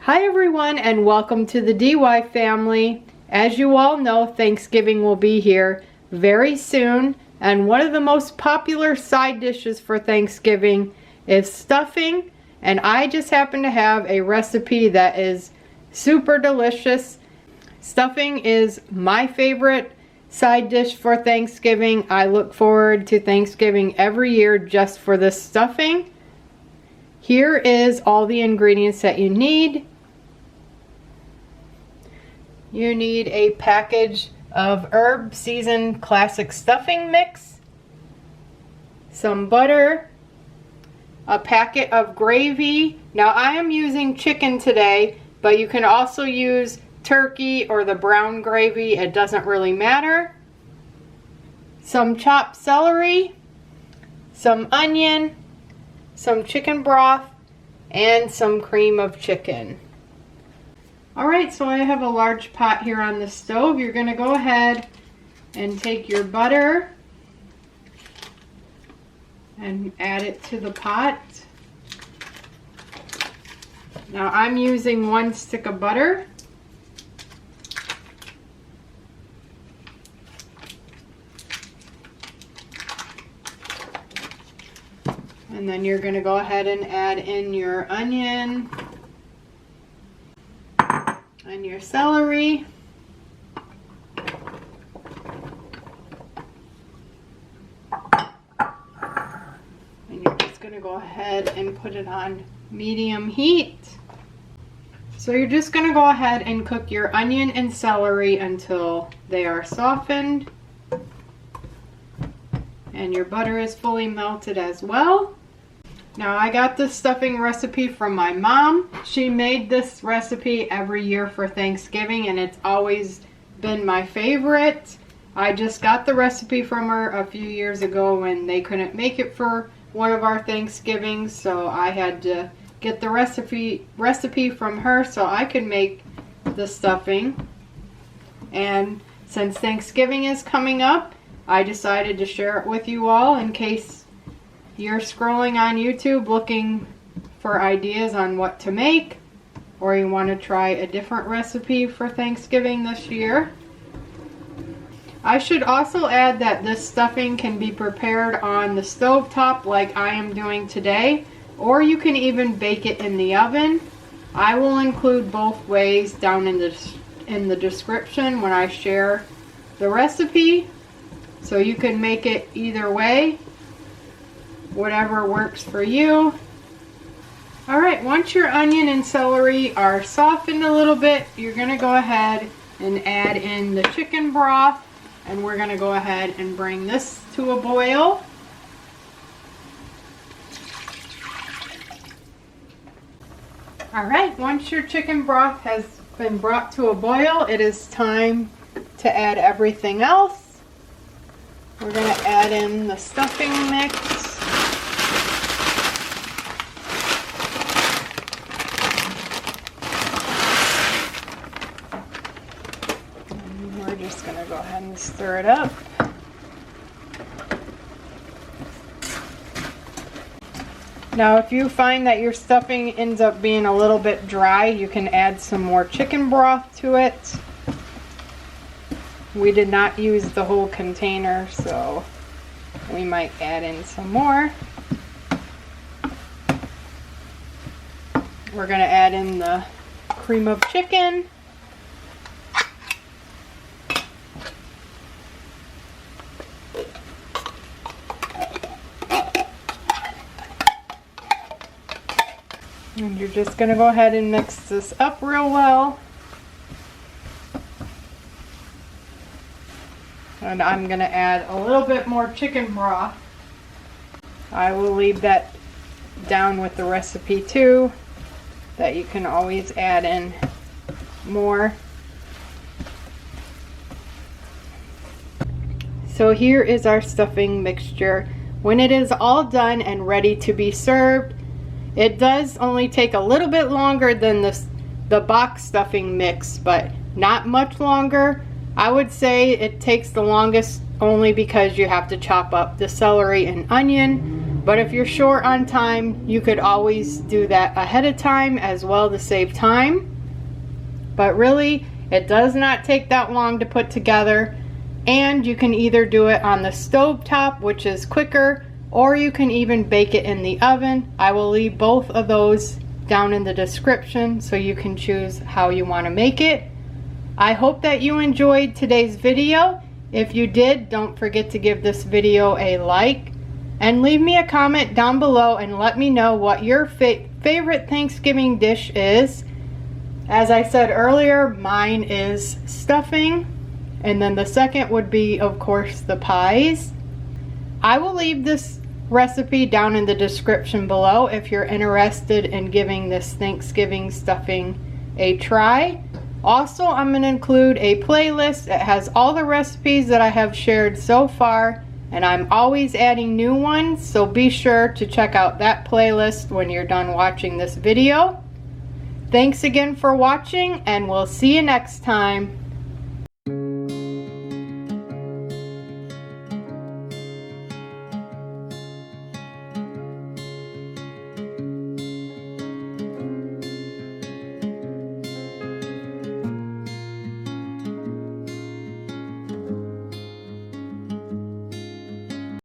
Hi everyone, and welcome to the DY family. As you all know, Thanksgiving will be here very soon, and one of the most popular side dishes for Thanksgiving is stuffing, and I just happen to have a recipe that is super delicious. Stuffing is my favorite side dish for Thanksgiving. I look forward to Thanksgiving every year just for this stuffing. Here is all the ingredients that you need. You need a package of herb seasoned classic stuffing mix, some butter, a packet of gravy. Now I am using chicken today, but you can also use turkey or the brown gravy. It doesn't really matter. Some chopped celery, some onion, some chicken broth, and some cream of chicken. Alright, so I have a large pot here on the stove. You're going to go ahead and take your butter and add it to the pot. Now I'm using 1 stick of butter. And then you're going to go ahead and add in your onion and your celery. And you're just going to go ahead and put it on medium heat. So you're just going to go ahead and cook your onion and celery until they are softened. And your butter is fully melted as well. Now I got this stuffing recipe from my mom. She made this recipe every year for Thanksgiving and it's always been my favorite. I just got the recipe from her a few years ago when they couldn't make it for one of our Thanksgivings, so I had to get the recipe from her so I could make the stuffing. And since Thanksgiving is coming up, I decided to share it with you all in case you're scrolling on YouTube looking for ideas on what to make, or you want to try a different recipe for Thanksgiving this year. I should also add that this stuffing can be prepared on the stovetop like I am doing today, or you can even bake it in the oven. I will include both ways down in the description when I share the recipe, so you can make it either way, whatever works for you. Alright, once your onion and celery are softened a little bit, you're going to go ahead and add in the chicken broth, and we're going to go ahead and bring this to a boil. Alright, once your chicken broth has been brought to a boil, it is time to add everything else. We're going to add in the stuffing mix. And we're just going to go ahead and stir it up. Now if you find that your stuffing ends up being a little bit dry, you can add some more chicken broth to it. We did not use the whole container, so we might add in some more. We're going to add in the cream of chicken. And you're just going to go ahead and mix this up real well. And I'm going to add a little bit more chicken broth. I will leave that down with the recipe too, that you can always add in more. So here is our stuffing mixture. When it is all done and ready to be served, it does only take a little bit longer than the box stuffing mix, but not much longer. I would say it takes the longest only because you have to chop up the celery and onion. But if you're short on time, you could always do that ahead of time as well to save time. But really, it does not take that long to put together. And you can either do it on the stove top, which is quicker, or you can even bake it in the oven. I will leave both of those down in the description so you can choose how you want to make it. I hope that you enjoyed today's video. If you did, don't forget to give this video a like and leave me a comment down below and let me know what your favorite Thanksgiving dish is. As I said earlier, mine is stuffing, and then the second would be, of course, the pies. I will leave this recipe down in the description below if you're interested in giving this Thanksgiving stuffing a try. Also, I'm going to include a playlist that has all the recipes that I have shared so far, and I'm always adding new ones, so be sure to check out that playlist when you're done watching this video. Thanks again for watching, and we'll see you next time.